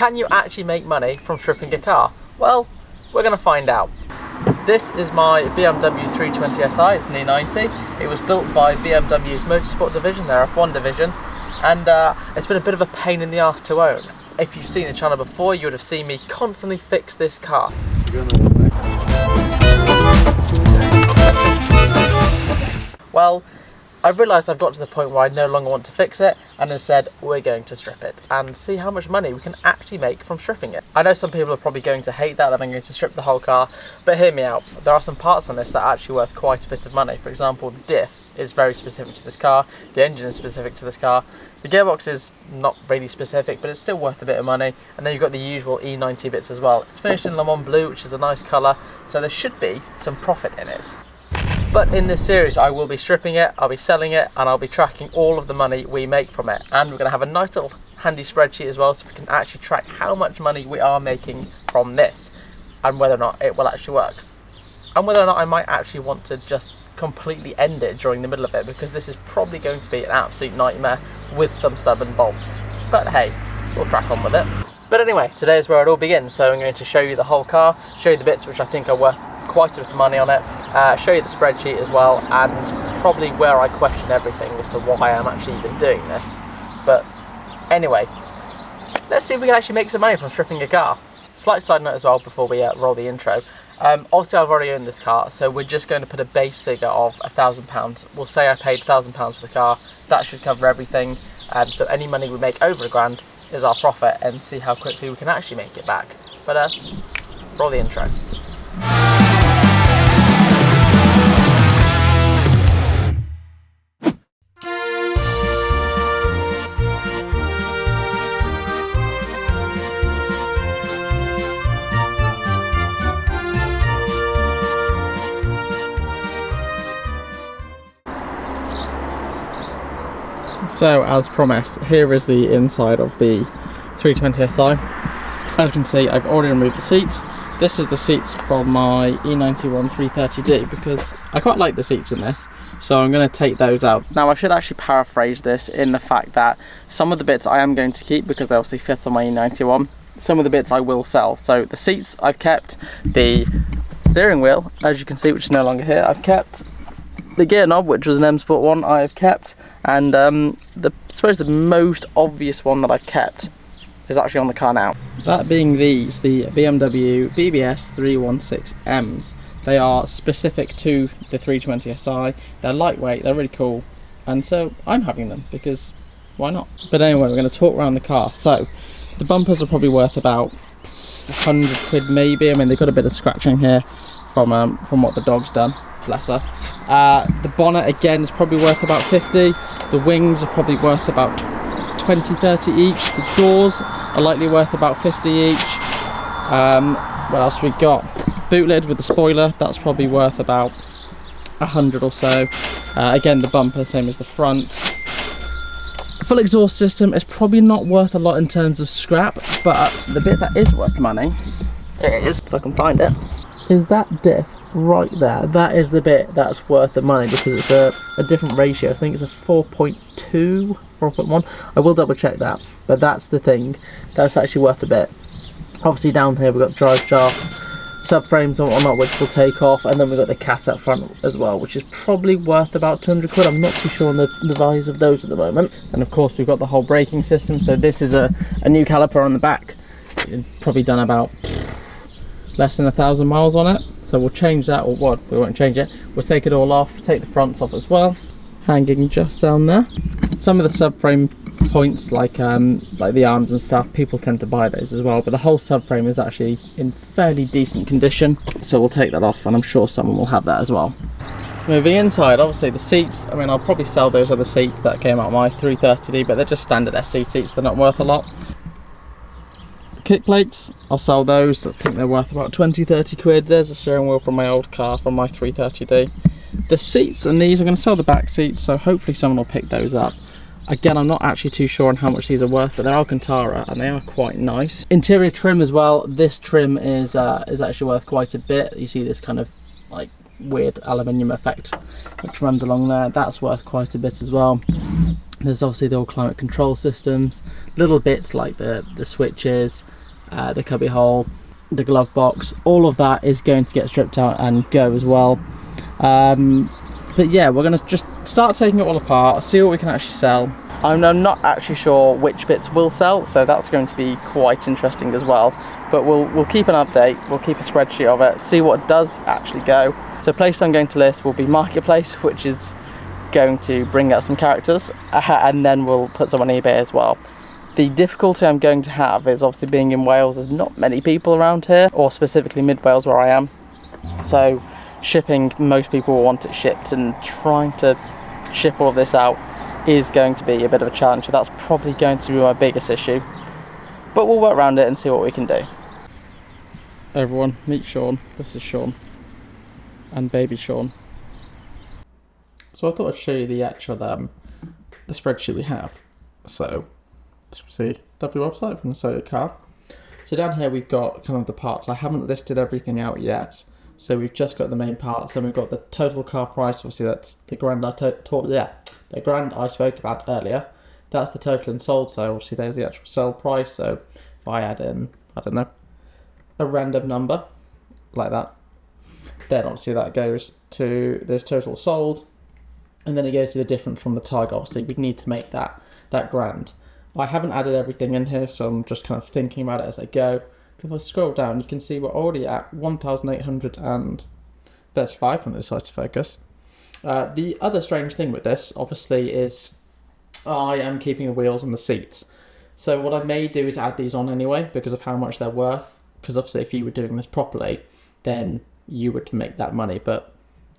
Can you actually make money from stripping a car? Well, we're going to find out. This is my BMW 320si, it's an E90. It was built by BMW's motorsport division, their F1 division, and it's been a bit of a pain in the arse to own. If you've seen the channel before, you would have seen me constantly fix this car. Well, I've realised I've got to the point where I no longer want to fix it, and instead we're going to strip it and see how much money we can actually make from stripping it. I know some people are probably going to hate that I'm going to strip the whole car, but hear me out. There are some parts on this that are actually worth quite a bit of money. For example, the diff is very specific to this car, the engine is specific to this car, the gearbox is not really specific, but it's still worth a bit of money, and then you've got the usual E90 bits as well. It's finished in Le Mans Blue, which is a nice colour, so there should be some profit in it. But in this series I will be stripping it, I'll be selling it, and I'll be tracking all of the money we make from it. And we're going to have a nice little handy spreadsheet as well, so we can actually track how much money we are making from this, and whether or not it will actually work. And whether or not I might actually want to just completely end it during the middle of it, because this is probably going to be an absolute nightmare with some stubborn bolts. But hey, we'll crack on with it. But anyway, today is where it all begins, so I'm going to show you the whole car, show you the bits which I think are worth quite a bit of money on it, show you the spreadsheet as well, and probably where I question everything as to why I'm actually even doing this. But anyway, let's see if we can actually make some money from stripping a car. Slight side note as well before we roll the intro. Obviously I've already owned this car, so we're just going to put a base figure of £1,000. We'll say I paid £1,000 for the car, that should cover everything, so any money we make over £1,000 is our profit, and see how quickly we can actually make it back. But roll the intro. So, as promised, here is the inside of the 320si. As you can see, I've already removed the seats. This is the seats from my E91 330d, because I quite like the seats in this, so I'm going to take those out. Now, I should actually paraphrase this in the fact that some of the bits I am going to keep because they obviously fit on my E91. Some of the bits I will sell. So the seats I've kept, the steering wheel, as you can see, which is no longer here, I've kept. The gear knob, which was an M Sport one, I have kept. And I suppose the most obvious one that I've kept is actually on the car now. That being these, the BMW BBS 316Ms. They are specific to the 320si. They're lightweight, they're really cool, and so I'm having them because why not? But anyway, we're going to talk around the car. So the bumpers are probably worth about 100 quid maybe. I mean, they've got a bit of scratching here from what the dog's done. Bless her. The bonnet again is probably worth about 50. The wings are probably worth about 20-30 each. The doors are likely worth about 50 each. What else we got? Boot lid with the spoiler, that's probably worth about 100 or so. Again, the bumper, same as the front. Full exhaust system is probably not worth a lot in terms of scrap, but the bit that is worth money is, if I can find it, is that diff right there. That is the bit that's worth the money, because it's a different ratio. I think it's a 4.2, 4.1. I will double check that, but that's the thing that's actually worth a bit. Obviously down here we've got drive shafts, subframes and whatnot, which we'll take off, and then we've got the cat up front as well, which is probably worth about 200 quid. I'm not too sure on the values of those at the moment. And of course we've got the whole braking system. So this is a new caliper on the back. It's probably done about less than 1,000 miles on it. So we'll change that, or what? We won't change it. We'll take it all off, take the fronts off as well. Hanging just down there. Some of the subframe points, like the arms and stuff, people tend to buy those as well. But the whole subframe is actually in fairly decent condition. So we'll take that off, and I'm sure someone will have that as well. Moving inside, obviously the seats. I mean, I'll probably sell those other seats that came out of my 330d, but they're just standard SE seats. They're not worth a lot. Kick plates, I'll sell those. I think they're worth about 20-30 quid. There's the steering wheel from my old car, from my 330d. The seats and these, I'm going to sell the back seats, so hopefully someone will pick those up. Again, I'm not actually too sure on how much these are worth, but they're Alcantara and they are quite nice. Interior trim as well. This trim is actually worth quite a bit. You see this kind of like weird aluminium effect which runs along there. That's worth quite a bit as well. There's obviously the old climate control systems, little bits like the switches, the cubby hole, the glove box. All of that is going to get stripped out and go as well. But yeah, we're going to just start taking it all apart, see what we can actually sell. I'm not actually sure which bits will sell, so that's going to be quite interesting as well. But we'll keep an update, we'll keep a spreadsheet of it, see what does actually go. So place I'm going to list will be Marketplace, which is going to bring out some characters, and then we'll put some on eBay as well. The difficulty I'm going to have is obviously being in Wales, there's not many people around here, or specifically mid Wales where I am. So shipping, most people will want it shipped, and trying to ship all of this out is going to be a bit of a challenge. So that's probably going to be my biggest issue. But we'll work around it and see what we can do. Everyone, meet Sean. This is Sean. And baby Sean. So I thought I'd show you the actual the spreadsheet we have. So see, lovely website from the Soda Car. So down here we've got kind of the parts. I haven't listed everything out yet. So we've just got the main parts. Then we've got the total car price. Obviously that's the grand the grand I spoke about earlier. That's the total and sold. So obviously there's the actual sell price. So if I add in, I don't know, a random number like that, then obviously that goes to this total sold. And then it goes to the difference from the target. Obviously we need to make that grand. I haven't added everything in here, so I'm just kind of thinking about it as I go. If I scroll down, you can see we're already at 1,835 when it decides to focus. The other strange thing with this, obviously, is I am keeping the wheels and the seats. So what I may do is add these on anyway, because of how much they're worth. Because obviously if you were doing this properly, then you would make that money. But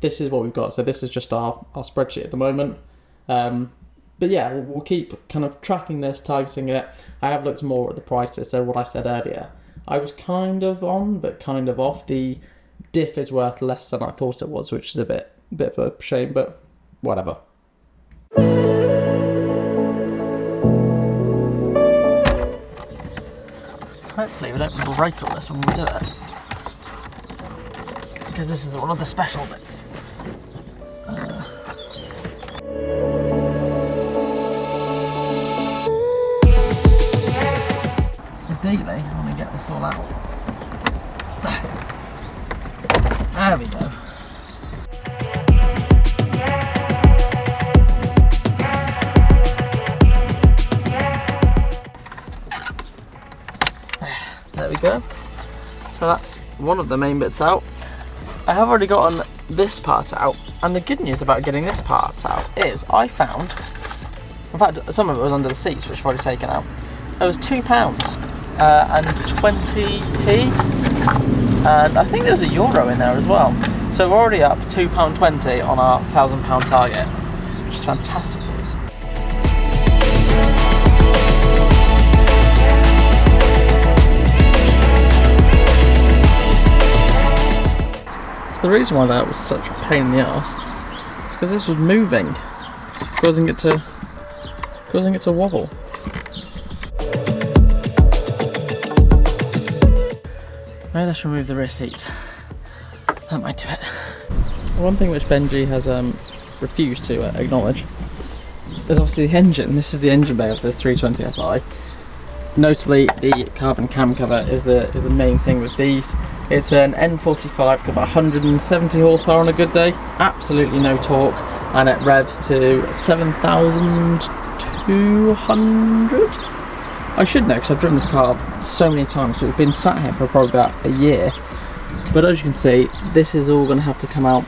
this is what we've got. So this is just our spreadsheet at the moment. But yeah, we'll keep kind of tracking this, targeting it. I have looked more at the prices. So what I said earlier, I was kind of on, but kind of off. The diff is worth less than I thought it was, which is a bit of a shame, but whatever. Hopefully we don't break all this when we do it, because this is one of the special bits. Ideally, I want to get this all out. There we go. There we go. So that's one of the main bits out. I have already gotten this part out, and the good news about getting this part out is I found, in fact some of it was under the seats which I've already taken out. It was £2 and 20p, and I think there was €1 in there as well. So we're already up £2.20 on our £1,000 target, which is fantastic news. The reason why that was such a pain in the arse is because this was moving, causing it to wobble. Maybe let's remove the rear seats. That might do it. One thing which Benji has refused to acknowledge is obviously the engine. This is the engine bay of the 320SI. Notably, the carbon cam cover is the main thing with these. It's an N45, got about 170 horsepower on a good day, absolutely no torque, and it revs to 7,200. I should know because I've driven this car so many times. We've been sat here for probably about a year. But as you can see, this is all going to have to come out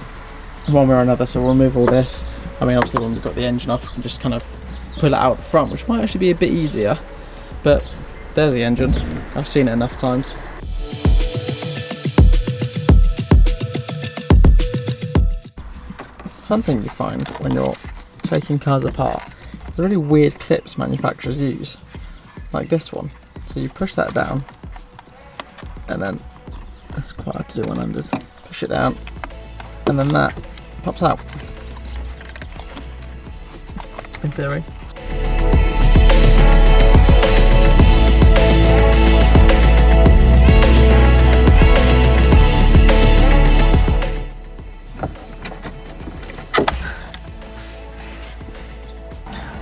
one way or another. So we'll remove all this. I mean, obviously when we've got the engine off, we can just kind of pull it out the front, which might actually be a bit easier. But there's the engine. I've seen it enough times. Fun thing you find when you're taking cars apart, there's really weird clips manufacturers use, like this one. So you push that down, and then that's quite hard to do one-handed. Push it down, and then that pops out. In theory.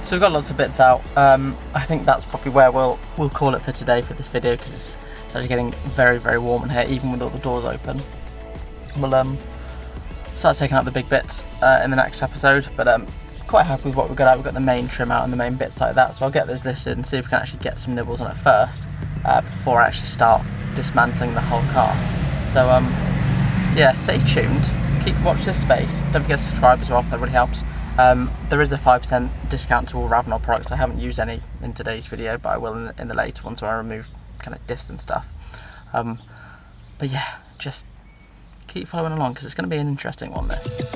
So we've got lots of bits out. I think that's probably where we'll call it for today for this video, because it's actually getting very, very warm in here, even with all the doors open. We'll start taking out the big bits in the next episode, but quite happy with what we've got out. We've got the main trim out and the main bits like that, so I'll get those listed and see if we can actually get some nibbles on it first before I actually start dismantling the whole car. So yeah, stay tuned, watch this space, don't forget to subscribe as well, that really helps. There is a 5% discount to all Ravenel products. I haven't used any in today's video, but I will in the later ones where I remove kind of diffs and stuff. But yeah, just keep following along because it's going to be an interesting one, this.